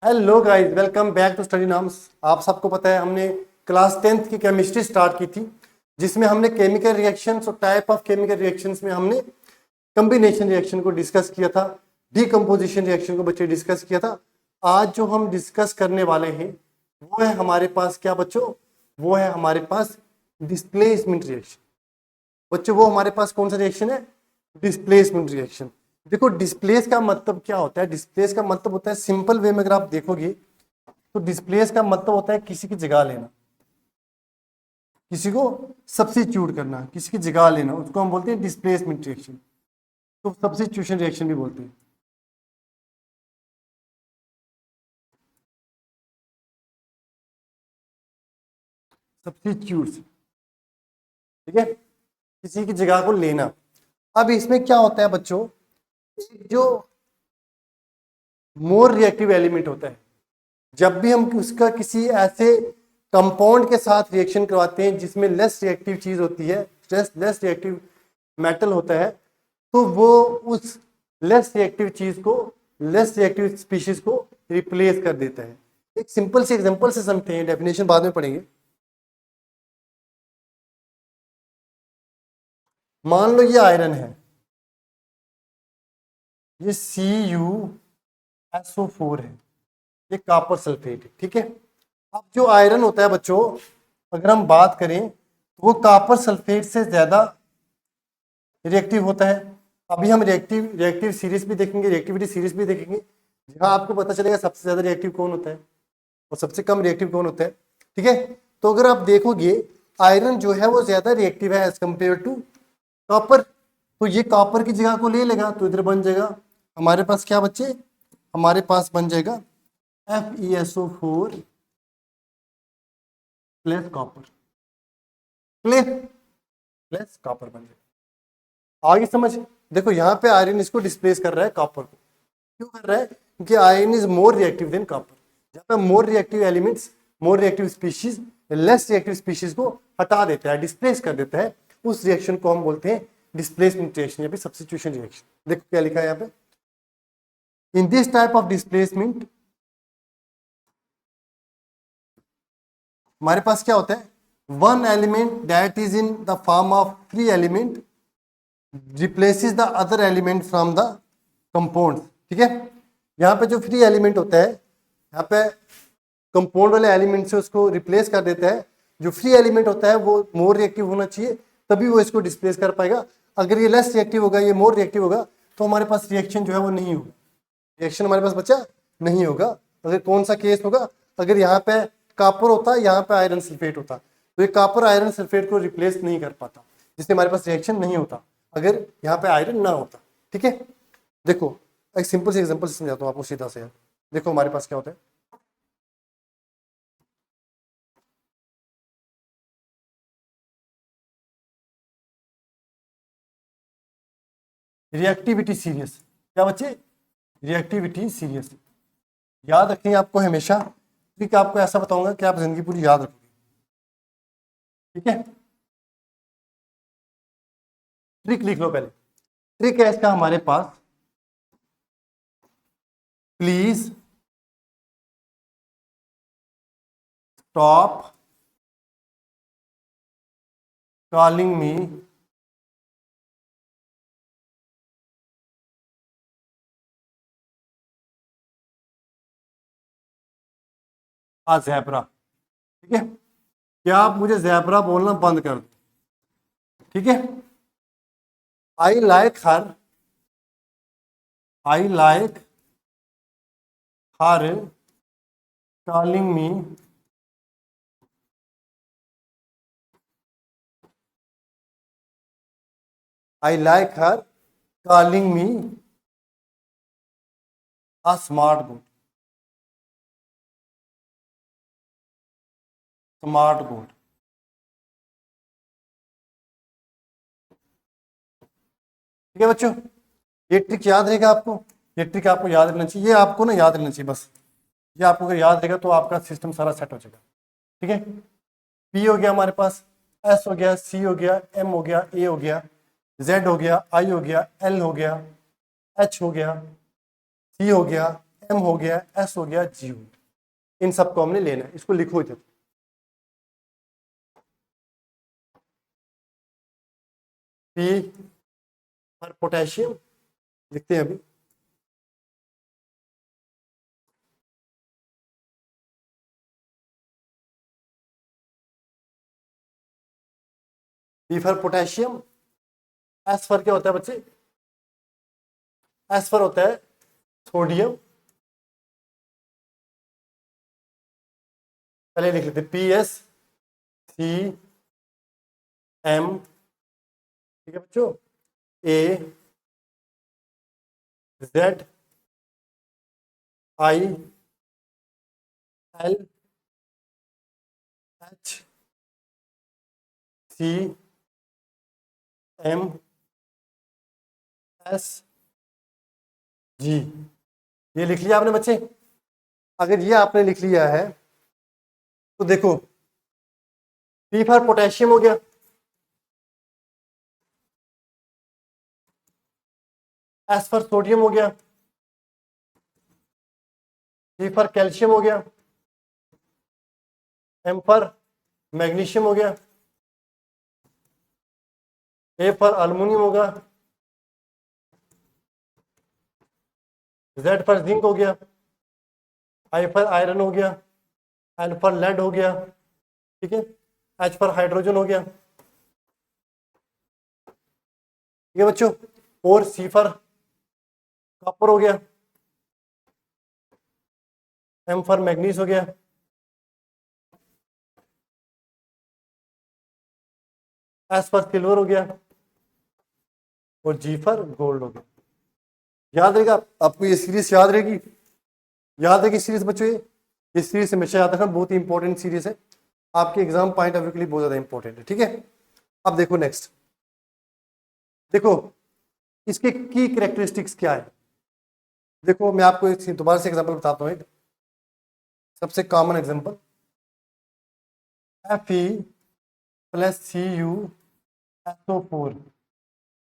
Hello guys, welcome back to Study Norms. आप सबको पता है हमने क्लास 10th की केमिस्ट्री स्टार्ट की थी, जिसमें हमने केमिकल रिएक्शंस और टाइप ऑफ केमिकल रिएक्शंस में हमने कॉम्बिनेशन रिएक्शन को डिस्कस किया था, डीकम्पोजिशन रिएक्शन को बच्चे डिस्कस किया था। आज जो हम डिस्कस करने वाले हैं वो है हमारे पास क्या बच्चों, वो है हमारे पास डिस्प्लेसमेंट रिएक्शन। बच्चों वो हमारे पास कौन सा रिएक्शन है? Displacement reaction. देखो डिस्प्लेस का मतलब क्या होता है? डिस्प्लेस का मतलब होता है, सिंपल वे में अगर आप देखोगे तो डिस्प्लेस का मतलब होता है किसी की जगह लेना, किसी को सब्स्टिट्यूट करना, किसी की जगह लेना, उसको हम बोलते हैं डिस्प्लेसमेंट रिएक्शन। तो सब्स्टिट्यूशन रिएक्शन भी बोलते हैं। सब्स्टिट्यूट, ठीक है, किसी की जगह को लेना। अब इसमें क्या होता है बच्चों, जो मोर रिएक्टिव एलिमेंट होता है, जब भी हम उसका किसी ऐसे कंपाउंड के साथ रिएक्शन करवाते हैं जिसमें लेस रिएक्टिव चीज होती है, लेस रिएक्टिव मेटल होता है, तो वो उस लेस रिएक्टिव चीज को, लेस रिएक्टिव स्पीशीज को रिप्लेस कर देता है। एक सिंपल से एग्जांपल से समझते हैं, डेफिनेशन बाद में पढ़ेंगे। मान लो ये आयरन है, ये CuSO4 है, ये कॉपर सल्फेट है, ठीक है। अब जो आयरन होता है बच्चों, अगर हम बात करें तो वो कॉपर सल्फेट से ज्यादा रिएक्टिव होता है। अभी हम रिएक्टिव सीरीज भी देखेंगे, रिएक्टिविटी सीरीज भी देखेंगे, जहां आपको पता चलेगा सबसे ज्यादा रिएक्टिव कौन होता है और सबसे कम रिएक्टिव कौन होता है, ठीक है। तो अगर आप देखोगे आयरन जो है वो ज्यादा रिएक्टिव है एज कंपेयर टू कॉपर, तो ये कॉपर की जगह को ले लेगा, तो इधर बन जाएगा हमारे पास क्या बच्चे, हमारे पास बन जाएगा FeSO4 plus copper, plus copper बन जाएगा। आगे समझ, देखो यहाँ पे आयरन इसको डिस्प्लेस कर रहा है कॉपर को, क्यों कर रहा है? क्योंकि iron is more reactive than copper. जहाँ पे more reactive elements, more reactive species less reactive species को हटा देता है, डिस्प्लेस कर देता है, उस रिएक्शन को हम बोलते हैं डिस्प्लेसमेंट रिएक्शन या फिर सब्स्टिट्यूशन रिएक्शन। देखो क्या लिखा है यहाँ पे, in this type of displacement हमारे पास क्या होता है, one element that is in the form of free element replaces the other element from the compound, ठीक है। यहाँ पे जो फ्री एलिमेंट होता है, यहाँ पे कंपाउंड वाले एलिमेंट से उसको रिप्लेस कर देता है। जो फ्री एलिमेंट होता है वो मोर रिएक्टिव होना चाहिए, तभी वो इसको डिस्प्लेस कर पाएगा। अगर ये लेस रिएक्टिव होगा, ये मोर रिएक्टिव होगा, तो हमारे पास रिएक्शन जो है वो नहीं होगा, रिएक्शन हमारे पास बच्चा नहीं होगा। अगर कौन सा केस होगा, अगर यहाँ पे कॉपर होता, यहाँ पे आयरन सल्फेट होता, तो ये कॉपर आयरन सल्फेट को रिप्लेस नहीं कर पाता, जिससे हमारे पास रिएक्शन नहीं होता अगर यहाँ पे आयरन ना होता, ठीक है। देखो एक सिंपल से एग्जांपल समझाता हूँ आपको सीधा से। देखो हमारे पास क्या होता है, रिएक्टिविटी सीरीज। क्या बच्चे? Reactivity series. याद रखनी है आपको हमेशा, क्योंकि आपको ऐसा बताऊंगा कि आप जिंदगी पूरी याद रखोगे, ठीक है। ट्रिक लिख लो पहले। ट्रिक है इसका हमारे पास, please stop calling me a zebra, ठीक है। क्या आप मुझे ज़ेब्रा बोलना बंद कर दो, ठीक है। I like her, I like her calling me I like her calling me a smart goat, smart goat, ठीक है बच्चों। ये ट्रिक याद रहेगा आपको, ये ट्रिक आपको याद रखना चाहिए, ये आपको ना याद रहना चाहिए बस। ये आपको अगर याद रहेगा तो आपका सिस्टम सारा सेट हो जाएगा, ठीक है। पी हो गया हमारे पास, एस हो गया, सी हो गया, एम हो गया, ए हो गया, जेड हो गया, आई हो गया, एल हो गया, एच हो गया, सी हो गया, M हो गया, S हो गया, G हो गया, इन सबको हमने लेना है। इसको लिखो इधर, P फॉर पोटेशियम लिखते हैं अभी, P for potassium, S for क्या होता है बच्चे, S फॉर होता है सोडियम, पहले लिख लेते PS CM, ठीक है बच्चों, AZI LHCMSG, ये लिख लिया आपने बच्चे। अगर ये आपने लिख लिया है तो देखो, P फॉर पोटेशियम हो गया, S फॉर सोडियम हो गया, C फॉर कैल्शियम हो गया, M फॉर मैग्नीशियम हो गया, A फॉर अल्युमिनियम होगा, Z फॉर जिंक हो गया, I फॉर आयरन हो गया, L फॉर लेड हो गया, ठीक है, H फॉर हाइड्रोजन हो गया, ठीक है बच्चों, और C फॉर कॉपर हो गया, M फॉर मैग्नीज हो गया, S फॉर सिल्वर हो गया, और G फॉर गोल्ड हो गया। याद रहेगा आपको, ये सीरीज याद रहेगी, याद रहेगी सीरीज बच्चों, ये सीरीज हमेशा याद रखना, बहुत ही इंपॉर्टेंट सीरीज है, आपके एग्जाम पॉइंट ऑफ व्यू के लिए बहुत ज्यादा इंपॉर्टेंट है, ठीक है। अब देखो नेक्स्ट, देखो इसके की कैरेक्टरिस्टिक्स क्या है। देखो मैं आपको एक दोबारा से एग्जांपल बताता हूँ, एक सबसे common example, Fe plus CuSO4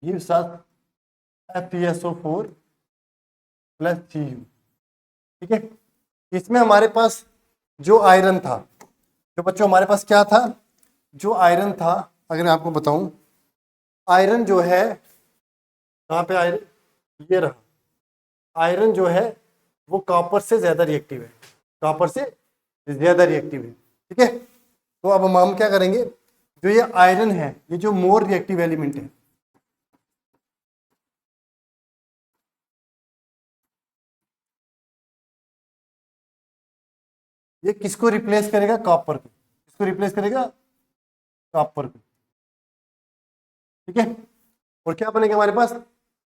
gives us FeSO4 plus Cu, ठीक है। इसमें हमारे पास जो आयरन था, जो बच्चों हमारे पास क्या था, जो आयरन था, अगर मैं आपको बताऊं, आयरन जो है, कहाँ पे आयरन, ये रहा, आयरन जो है वो कॉपर से ज्यादा रिएक्टिव है, कॉपर से ज्यादा रिएक्टिव है, ठीक है। तो अब हम क्या करेंगे, जो ये आयरन है, ये जो मोर रिएक्टिव एलिमेंट है, ये किसको रिप्लेस करेगा, कॉपर को, किसको रिप्लेस करेगा, कॉपर को, ठीक है। और क्या बनेगा हमारे पास,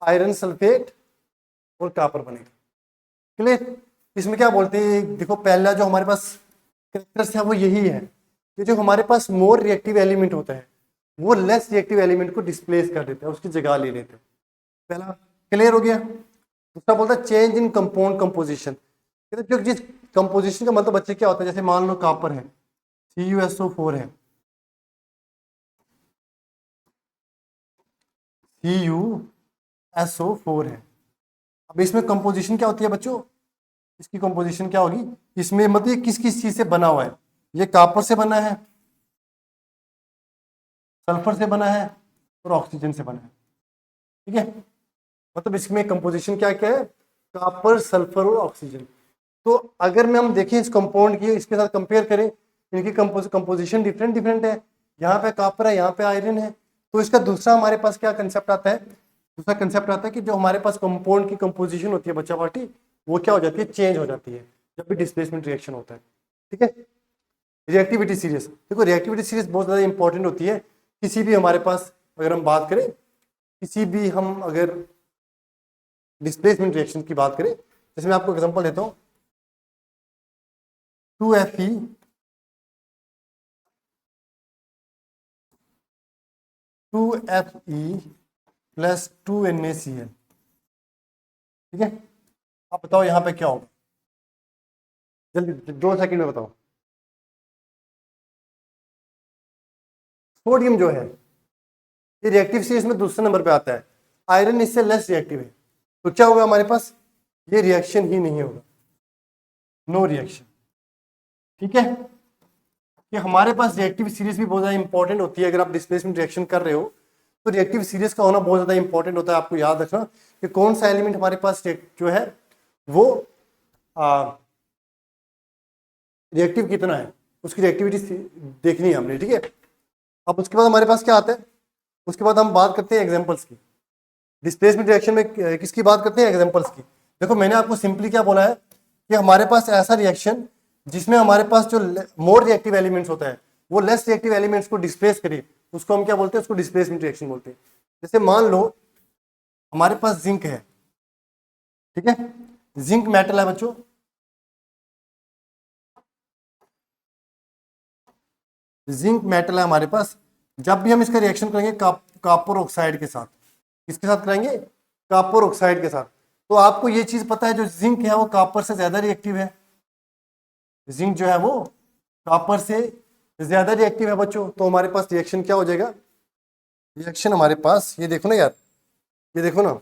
आयरन सल्फेट और कॉपर बनेगा, क्लियर। इसमें क्या बोलते हैं, देखो पहला जो हमारे पास कैरेक्टर्स है वो यही है कि जो हमारे पास मोर रिएक्टिव एलिमेंट होता है वो लेस रिएक्टिव एलिमेंट को डिस्प्लेस कर देता है, उसकी जगह ले लेते हैं, पहला क्लियर हो गया। दूसरा बोलता है चेंज इन कंपाउंड कंपोजिशन, जो जिस कंपोजिशन का मतलब बच्चे क्या होता है, जैसे मान लो कॉपर है, CuSO4 है, CuSO4 है, अब इसमें कंपोजिशन क्या होती है बच्चों, इसकी कंपोजिशन क्या होगी, इसमें मतलब ये किस किस चीज से बना हुआ है, ये कॉपर से बना है, सल्फर से बना है और ऑक्सीजन से बना है, ठीक है। मतलब इसमें कंपोजिशन क्या क्या है, कॉपर, सल्फर और ऑक्सीजन। तो अगर मैं हम देखें इस कंपाउंड की, इसके साथ कंपेयर करें, इनकी कंपोजिशन डिफरेंट डिफरेंट है, यहाँ पे कॉपर है, यहाँ पे आयरन है, तो इसका दूसरा हमारे पास क्या कंसेप्ट आता है, दूसरा कंसेप्ट आता है कि जो हमारे पास कंपाउंड की कंपोजिशन होती है बच्चा पार्टी, वो क्या हो जाती है, चेंज हो जाती है जब भी डिस्प्लेसमेंट रिएक्शन होता है, ठीक है। रिएक्टिविटी सीरीज, देखो रिएक्टिविटी सीरीज बहुत ज़्यादा इंपॉर्टेंट होती है किसी भी हमारे पास, अगर हम बात करें किसी भी, हम अगर डिस्प्लेसमेंट रिएक्शन की बात करें, जैसे मैं आपको एग्जांपल देता हूँ, 2Fe प्लस 2NaCl, ठीक है। आप बताओ यहाँ पे क्या होगा, जल्दी 2 सेकंड में बताओ। सोडियम जो है ये रिएक्टिव सीरीज में दूसरे नंबर पे आता है, आयरन इससे लेस रिएक्टिव है, तो क्या होगा हमारे पास, ये रिएक्शन ही नहीं होगा, नो रिएक्शन। ठीक है, कि हमारे पास रिएक्टिव सीरीज भी बहुत ज्यादा इंपॉर्टेंट होती है। अगर आप डिस्प्लेसमेंट रिएक्शन कर रहे हो तो रिएक्टिव सीरीज का होना बहुत ज्यादा इंपॉर्टेंट होता है। आपको याद रखना कि कौन सा एलिमेंट हमारे पास जो है वो रिएक्टिव कितना है, उसकी रिएक्टिविटी देखनी है हमने। ठीक है, अब उसके बाद हमारे पास क्या आता है, उसके बाद हम बात करते हैं एग्जांपल्स की। डिस्प्लेसमेंट रिएक्शन में किसकी बात करते हैं, एग्जांपल्स की। देखो मैंने आपको सिंपली क्या बोला है कि हमारे पास ऐसा रिएक्शन जिसमें हमारे पास जो मोर रिएक्टिव एलिमेंट्स होता है वो लेस रिएक्टिव एलिमेंट्स को डिस्प्लेस करे, उसको हम क्या बोलते हैं, उसको डिस्प्लेसमेंट रिएक्शन बोलते हैं। जैसे मान लो हमारे पास जिंक है, ठीक है, जिंक मेटल है बच्चों, जिंक मेटल है हमारे पास। जब भी हम इसका रिएक्शन करेंगे कॉपर ऑक्साइड के साथ, किसके साथ करेंगे, कॉपर ऑक्साइड के साथ, तो आपको ये चीज पता है जो जिंक है वो कॉपर से ज्यादा रिएक्टिव है। जिंक जो है वो कॉपर से ज्यादा रिएक्टिव है बच्चों। तो हमारे पास रिएक्शन क्या हो जाएगा, रिएक्शन हमारे पास ये देखो ना यार, ये देखो ना,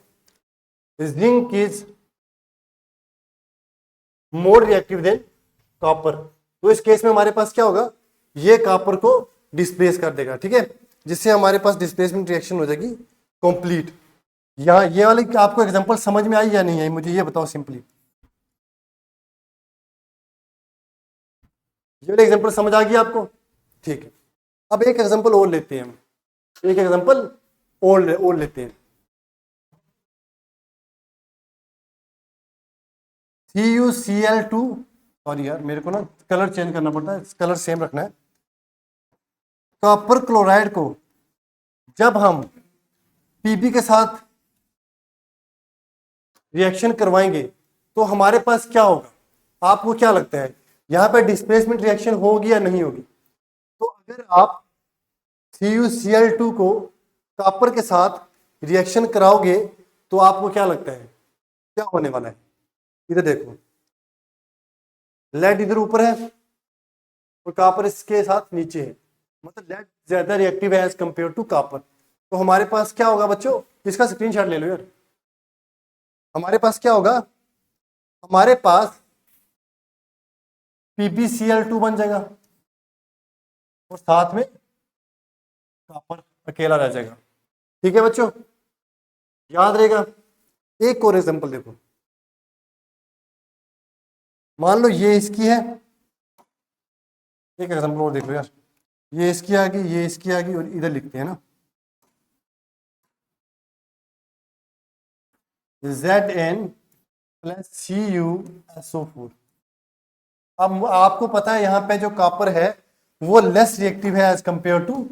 zinc is more reactive than copper. तो इस केस में हमारे पास क्या होगा, ये कॉपर को डिस्प्लेस कर देगा। ठीक है, जिससे हमारे पास डिस्प्लेसमेंट रिएक्शन हो जाएगी कंप्लीट। यहाँ ये वाली आपको एग्जांपल समझ में आई या नहीं आई, मुझे ये बताओ सिंपली। ये वाली एग्जांपल समझ आ गई आपको, ठीक है। अब एक एग्जांपल और लेते हैं हम, एक एग्जांपल और लेते हैं। CuCl2, सॉरी यार मेरे को ना कलर चेंज करना पड़ता है, कलर सेम रखना है। कॉपर क्लोराइड को जब हम Pb के साथ रिएक्शन करवाएंगे तो हमारे पास क्या होगा, आपको क्या लगता है यहाँ पे डिस्प्लेसमेंट रिएक्शन होगी या नहीं होगी। तो अगर आप CuCl2 को कॉपर के साथ रिएक्शन कराओगे तो आपको क्या लगता है क्या होने वाला है। इधर देखो, लेड इधर ऊपर है और कॉपर इसके साथ नीचे है, मतलब लेड ज्यादा रिएक्टिव है एज कंपेयर टू कॉपर। तो हमारे पास क्या होगा बच्चों, इसका स्क्रीनशॉट ले लो यार। हमारे पास क्या होगा, हमारे पास PbCl2 बन जाएगा और साथ में कॉपर अकेला रह जाएगा। ठीक है बच्चों, याद रहेगा। एक और एग्जांपल देखो, मान लो ये इसकी है, एक एग्जांपल और देख लो यार, ये इसकी आ गई, ये इसकी आ गई, और इधर लिखते हैं ना Zn+CuSO4। अब आपको पता है यहाँ पे जो कॉपर है वो लेस रिएक्टिव है एज कंपेयर टू,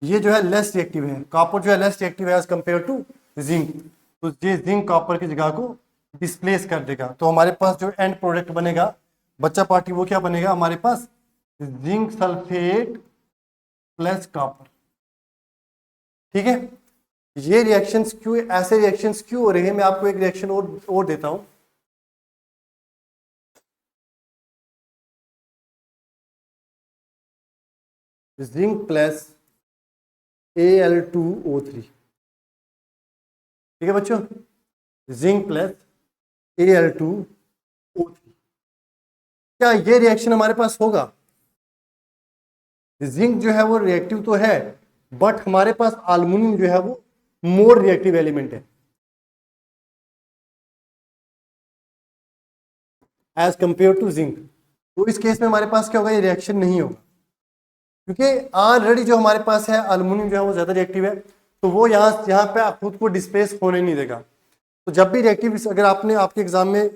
ये जो है लेस रिएक्टिव है, कॉपर जो है लेस रिएक्टिव है एज कंपेयर टू जिंक। तो ये जिंक कॉपर की जगह को डिस्प्लेस कर देगा। तो हमारे पास जो एंड प्रोडक्ट बनेगा बच्चा पार्टी वो क्या बनेगा, हमारे पास जिंक सल्फेट प्लस कॉपर। ठीक है, ये रिएक्शंस क्यों, ऐसे रिएक्शंस क्यों हो रहे हैं, मैं आपको एक रिएक्शन और देता हूं। Zinc plus Al2O3। ठीक है बच्चों, जिंक प्लस Al2O3, क्या ये रिएक्शन हमारे पास होगा। जिंक जो है वो रिएक्टिव तो है बट हमारे पास एल्युमिनियम जो है वो मोर रिएक्टिव एलिमेंट है एज कंपेयर टू जिंक। तो इस केस में हमारे पास क्या होगा, ये रिएक्शन नहीं होगा, क्योंकि ऑलरेडी जो हमारे पास है एल्युमिनियम जो है वो ज्यादा रिएक्टिव है, तो वो यहाँ पे खुद को डिस्प्लेस होने नहीं देगा। तो जब भी रिएक्टिव अगर आपने आपके एग्जाम में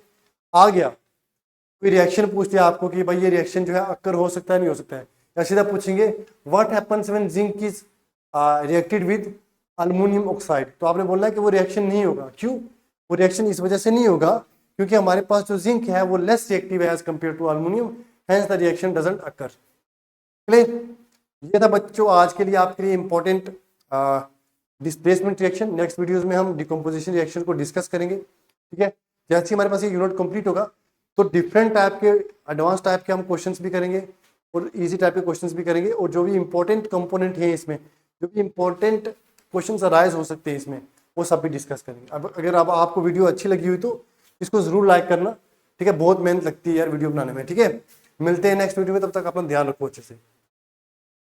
आ गया कोई रिएक्शन पूछ दिया आपको कि भाई ये रिएक्शन जो है अक्कर हो सकता है नहीं हो सकता है, या सीधा पूछेंगे what happens when zinc is reacted with aluminium oxide, तो आपने बोलना है कि वो रिएक्शन नहीं होगा। क्यों, वो रिएक्शन इस वजह से नहीं होगा क्योंकि हमारे पास जो जिंक है वो लेस रिएक्टिव है as compare to aluminium, hence the reaction doesn't occur. Clear, ये था बच्चों आज के लिए आपके लिए important displacement reaction. Next videos में हम डिकम्पोजिशन रिएक्शन को डिस्कस करेंगे। ठीक है, जैसे हमारे पास ये यूनिट कंप्लीट होगा तो डिफरेंट टाइप के एडवांस टाइप के हम क्वेश्चंस भी करेंगे और इजी टाइप के क्वेश्चंस भी करेंगे, और जो भी इंपॉर्टेंट कंपोनेंट है इसमें, जो भी इंपॉर्टेंट क्वेश्चंस अराइज हो सकते हैं इसमें, वो सब भी डिस्कस करेंगे। अब अगर आपको वीडियो अच्छी लगी हुई तो इसको ज़रूर लाइक करना, ठीक है, बहुत मेहनत लगती है यार वीडियो बनाने में। ठीक है, मिलते हैं नेक्स्ट वीडियो में, तब तक अपना ध्यान रखो अच्छे से।